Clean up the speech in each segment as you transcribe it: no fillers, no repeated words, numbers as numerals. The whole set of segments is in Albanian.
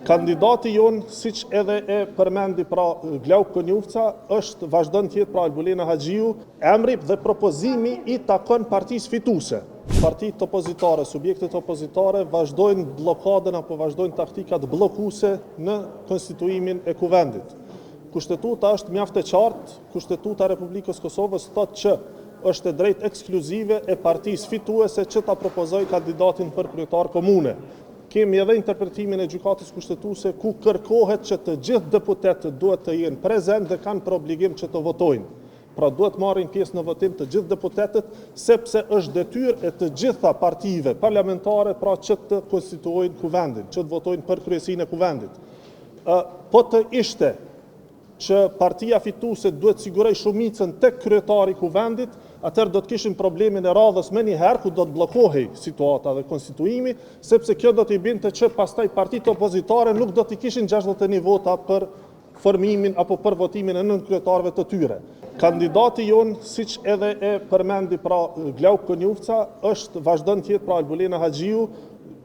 Kandidati jonë, siç edhe e përmendi pra Glauk Konjufca, vazhdon të jetë pra Albulena Haxhiu, emri dhe propozimi i takon partisë fituese. Partitë opozitare, subjektet opozitare vazhdojnë bllokadën apo vazhdojnë taktikat bllokuese në konstituimin e kuvendit. Kushtetuta është mjaft e qartë, Kushtetuta e Republikës Kosovës thotë që është e drejtë ekskluzive e partisë fituese që ta propozojë kandidatin për kryetar komune. Kemi edhe interpretimin e gjykatës kushtetuese ku kërkohet që të gjithë deputetët duhet të jenë prezent dhe kanë për obligim që të votojnë. Pra duhet marrin pjesë në votim të gjithë deputetët, sepse është detyrë e të gjitha partive parlamentare pra që të konstituojnë kuvendin, që të votojnë për kryesinë e kuvendit. Po të ishte që partia fituese duhet siguroj shumicën tek kryetari i kuvendit, atëherë do të kishim problemin e radhës më njëherë ku do të bllokohej situata dhe konstituimi, sepse kjo do t'i binte që pastaj partitë opozitare nuk do t'i kishin 61 vota për formimin apo për votimin e nënkretarëve të tyre. Kandidati jonë, siç edhe e përmendi pra Glauk Konjufca, vazhdon të jetë pra Albulena Haxhiu.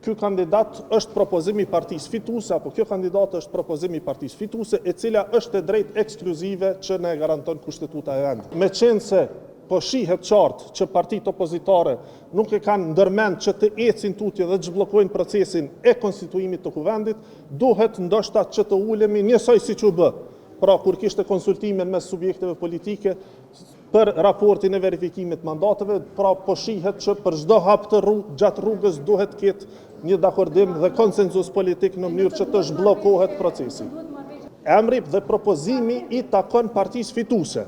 Ky kandidat është propozimi i partisë fituese, apo kjo kandidat është propozimi i partisë fituese, e cila është e drejtë ekskluzive që ne garanton Kushtetuta e vendit. Meqense po shihet qartë që partitë opozitare nuk e kanë ndërmend që të ecin tutje dhe të zhbllokojnë procesin e konstituimit të kuvendit, duhet ndoshta që të ulemi njësoj siç u bë. Pra kur kishte konsultimin mes subjekteve politike për raportin e verifikimit mandateve, pra po shihet që për çdo hap të gjatë rrugës duhet ketë një dakordim dhe konsenzus politik në mënyrë që të zhbllokohet procesi. Emri dhe propozimi i takon partisë fituese.